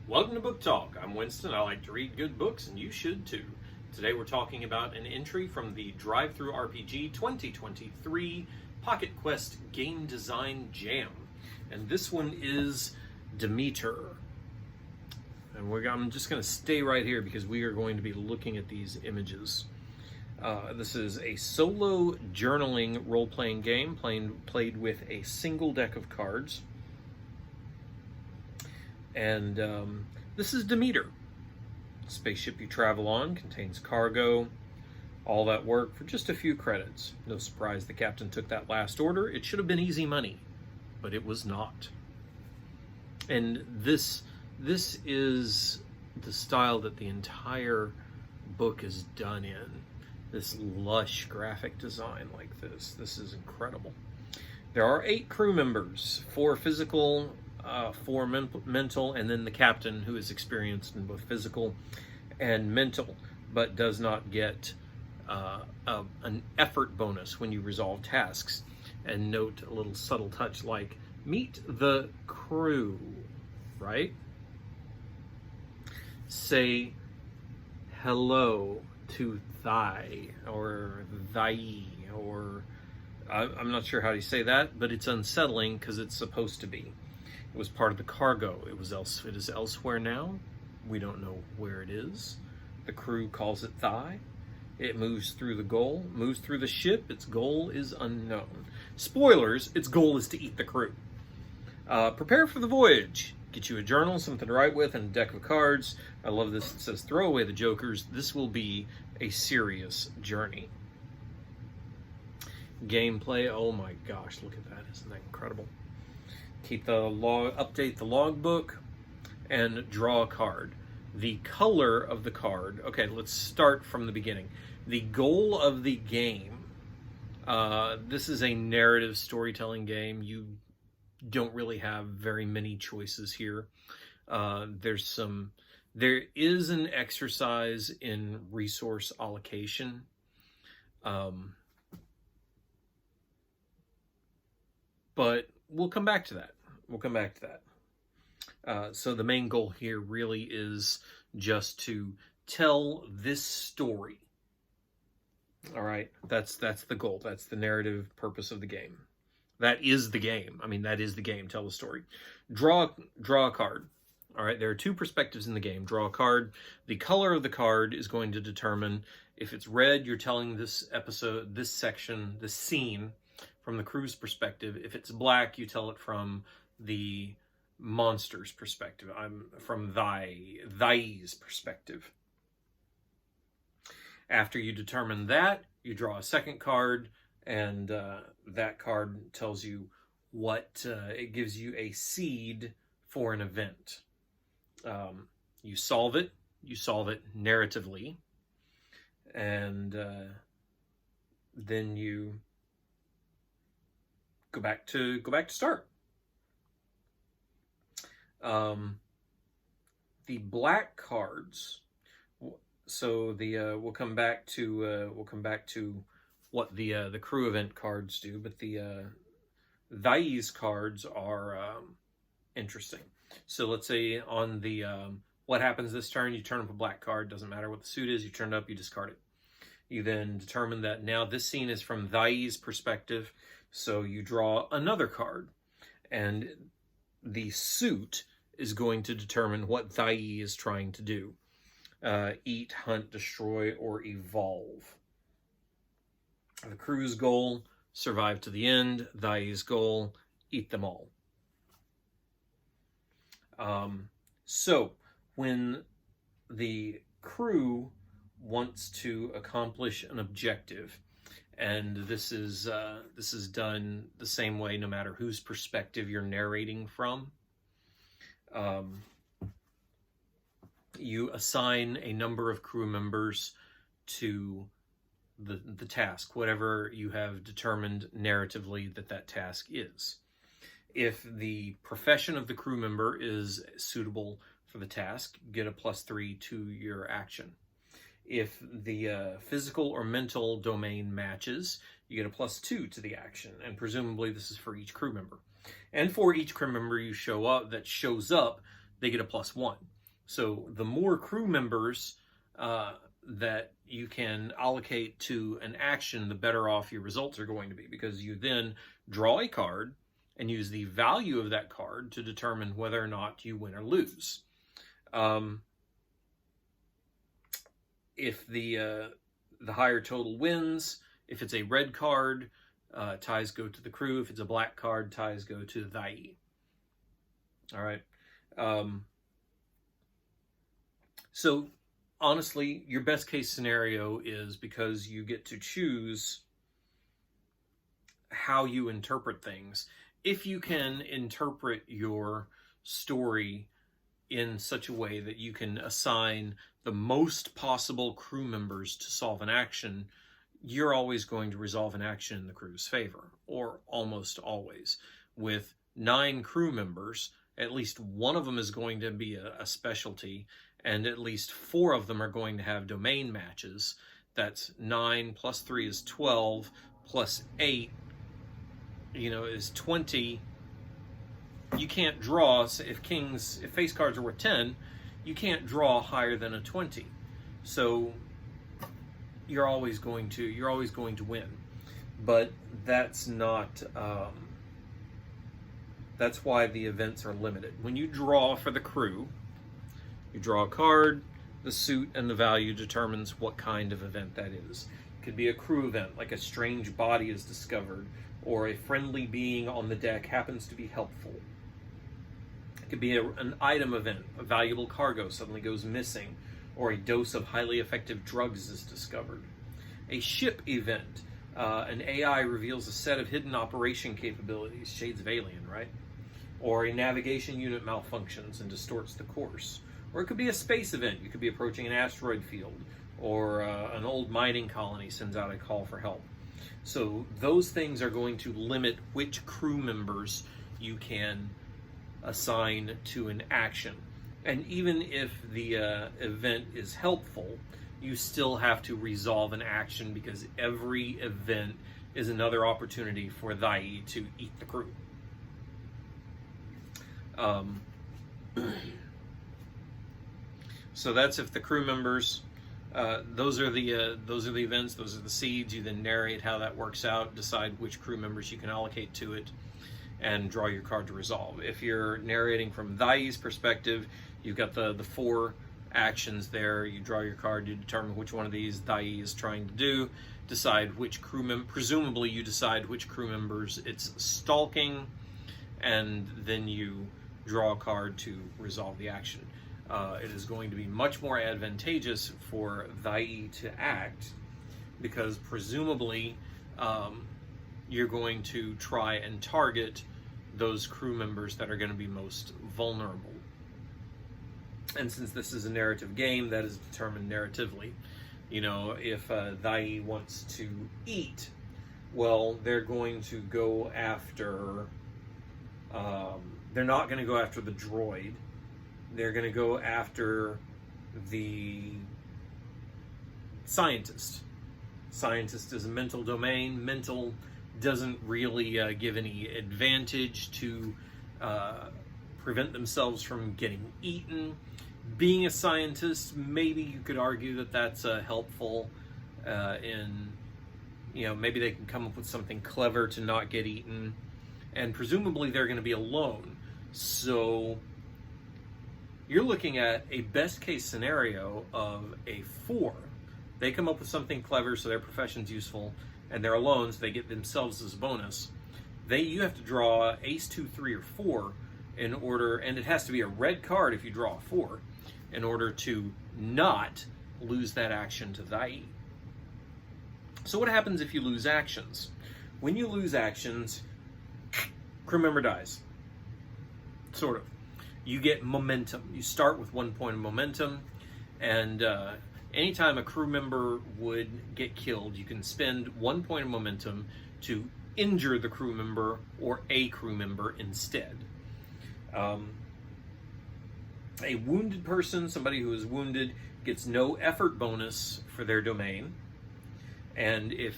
Welcome to Book Talk. I'm Winston. I like to read good books, and you should too. Today we're talking about an entry from the DriveThru RPG 2023 Pocket Quest Game Design Jam. And this one is Demeter. And I'm just going to stay right here because we are going to be looking at these images. This is a solo journaling role-playing game played with a single deck of cards. And this is Demeter. The spaceship you travel on contains cargo, all that work for just a few credits. No surprise the captain took that last order. It should have been easy money, but it was not. And this is the style that the entire book is done in. This lush graphic design like this. This is incredible. There are 8 crew members, 4 physical, 4 mental, and then the captain, who is experienced in both physical and mental, but does not get an effort bonus when you resolve tasks. And note a little subtle touch like, meet the crew, right? Say hello to thy, or thy, or I'm not sure how you say that, but it's unsettling because it's supposed to be. It was part of the cargo. It is elsewhere now. We don't know where it is. The crew calls it thigh. It moves through the ship. Its goal is unknown. Spoilers, its goal is to eat the crew. Prepare for the voyage. Get you a journal, something to write with, and a deck of cards. I love this. It says, throw away the jokers. This will be a serious journey. Gameplay, oh my gosh, look at that. Isn't that incredible? Keep the update the logbook, and draw a card. The color of the card. Okay, let's start from the beginning. The goal of the game. This is a narrative storytelling game. You don't really have very many choices here. There is an exercise in resource allocation. But we'll come back to that. So the main goal here really is just to tell this story. All right, that's the goal. That's the narrative purpose of the game. That is the game. I mean, that is the game. Tell the story. Draw a card. All right, there are 2 perspectives in the game. Draw a card. The color of the card is going to determine if it's red, you're telling this episode, this section, this scene from the crew's perspective. If it's black, you tell it from the monster's perspective. I'm from thy's perspective. After you determine that, you draw a second card, and that card tells you what, it gives you a seed for an event. You solve it narratively, and then you go back to start. The black cards. So we'll come back to what the crew event cards do, but the these cards are interesting. So let's say on the what happens this turn, you turn up a black card. Doesn't matter what the suit is. You turn it up, you discard it. You then determine that now this scene is from thy's perspective. So you draw another card, and the suit is going to determine what thy is trying to do. Eat, hunt, destroy, or evolve. The crew's goal, survive to the end. Thy's goal, eat them all. So when the crew wants to accomplish an objective, and this is done the same way no matter whose perspective you're narrating from. You assign a number of crew members to the task, whatever you have determined narratively that task is. If the profession of the crew member is suitable for the task, you get a +3 to your action. If the physical or mental domain matches, you get a +2 to the action, and presumably this is for each crew member. And for each crew member that shows up, they get a +1. So the more crew members that you can allocate to an action, the better off your results are going to be, because you then draw a card and use the value of that card to determine whether or not you win or lose. If the higher total wins, if it's a red card, ties go to the crew. If it's a black card, ties go to the Diane. All right. So honestly, your best case scenario is, because you get to choose how you interpret things. If you can interpret your story in such a way that you can assign the most possible crew members to solve an action, you're always going to resolve an action in the crew's favor, or almost always. With 9 crew members, at least one of them is going to be a specialty, and at least 4 of them are going to have domain matches. That's 9 plus 3 is 12, plus 8, is 20. You can't draw, if face cards are worth 10, you can't draw higher than a 20. So you're always going to win. But that's not, that's why the events are limited. When you draw for the crew, you draw a card, the suit and the value determines what kind of event that is. It could be a crew event, like a strange body is discovered, or a friendly being on the deck happens to be helpful. It could be an item event, a valuable cargo suddenly goes missing, or a dose of highly effective drugs is discovered. A ship event, an AI reveals a set of hidden operation capabilities, shades of Alien, right? Or a navigation unit malfunctions and distorts the course. Or it could be a space event. You could be approaching an asteroid field, or an old mining colony sends out a call for help. So those things are going to limit which crew members you can assign to an action. And even if the event is helpful, you still have to resolve an action, because every event is another opportunity for Diane to eat the crew. So that's if the crew members, those are the events, those are the seeds. You then narrate how that works out, decide which crew members you can allocate to it, and draw your card to resolve. If you're narrating from Diane's perspective, you've got the 4 actions there. You draw your card, you determine which one of these Diane is trying to do, decide which crew presumably you decide which crew members it's stalking, and then you draw a card to resolve the action. It is going to be much more advantageous for Diane to act, because presumably you're going to try and target those crew members that are going to be most vulnerable. And since this is a narrative game, that is determined narratively. If Diane wants to eat, well, they're going to go after, they're not going to go after the droid. They're going to go after the scientist. Scientist is a mental domain. Mental doesn't really give any advantage to prevent themselves from getting eaten. Being a scientist, maybe you could argue that that's helpful in, maybe they can come up with something clever to not get eaten. And presumably they're going to be alone. So you're looking at a best case scenario of a 4. They come up with something clever, so their profession's useful, and they're alone, so they get themselves as a bonus. You have to draw ace, 2, 3, or 4 in order, and it has to be a red card if you draw a 4, in order to not lose that action to Diane. So what happens if you lose actions? When you lose actions, crew member dies. Sort of. You get momentum. You start with 1 point of momentum, and anytime a crew member would get killed, you can spend 1 point of momentum to injure the crew member or a crew member instead. A wounded person, somebody who is wounded, gets no effort bonus for their domain. And if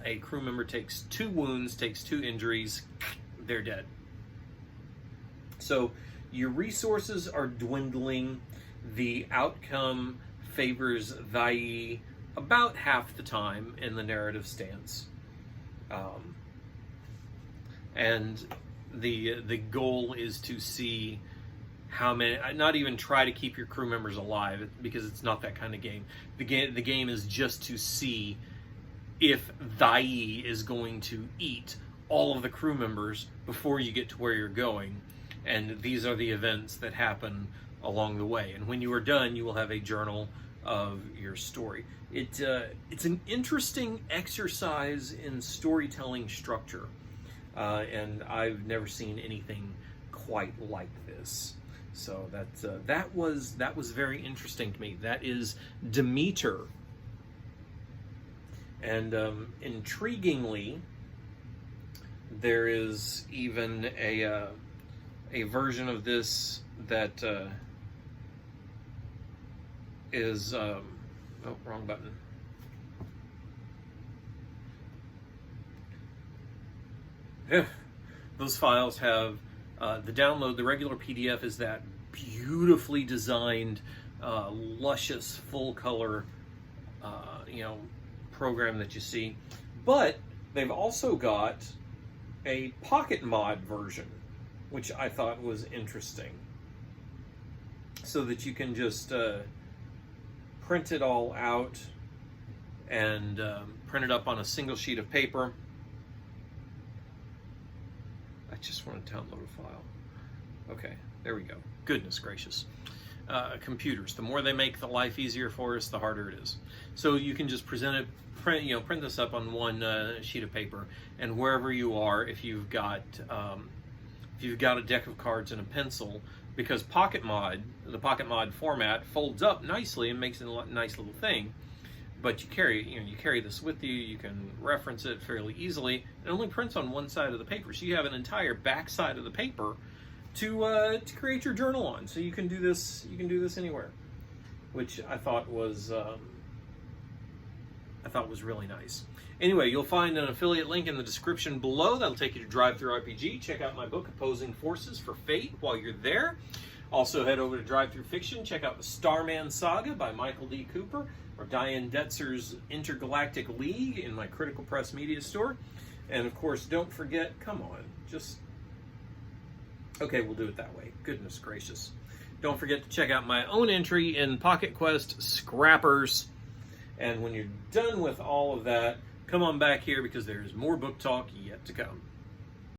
a crew member takes 2 wounds, takes 2 injuries, they're dead. So your resources are dwindling. the outcome favors thy about half the time in the narrative stance. And the goal is to see how many, not even try to keep your crew members alive, because it's not that kind of game. The game is just to see if thy is going to eat all of the crew members before you get to where you're going. And these are the events that happen along the way. And when you are done, you will have a journal of your story. It's an interesting exercise in storytelling structure. And I've never seen anything quite like this. So that was very interesting to me. That is Demeter. And intriguingly, there is even a version of this that is oh, wrong button. Those files have the download. The regular PDF is that beautifully designed, luscious, full color, program that you see. But they've also got a pocket mod version, which I thought was interesting, so that you can just print it all out and print it up on a single sheet of paper. I just want to download a file. Okay, there we go. Goodness gracious. Computers, the more they make the life easier for us, the harder it is. So you can just print this up on one sheet of paper, and wherever you are, if you've got a deck of cards and a pencil, because the Pocket Mod format folds up nicely and makes it a nice little thing. But you carry this with you. You can reference it fairly easily. It only prints on one side of the paper, so you have an entire back side of the paper to create your journal on. So you can do this. You can do this anywhere, which I thought was really nice. Anyway, you'll find an affiliate link in the description below. That'll take you to DriveThru RPG. Check out my book, Opposing Forces for Fate, while you're there. Also, head over to DriveThru Fiction. Check out the Starman Saga by Michael D. Cooper, or Diane Detzer's Intergalactic League in my Critical Press Media store. And of course, don't forget, come on, okay, we'll do it that way. Goodness gracious. Don't forget to check out my own entry in Pocket Quest Scrappers. And when you're done with all of that, come on back here, because there's more book talk yet to come.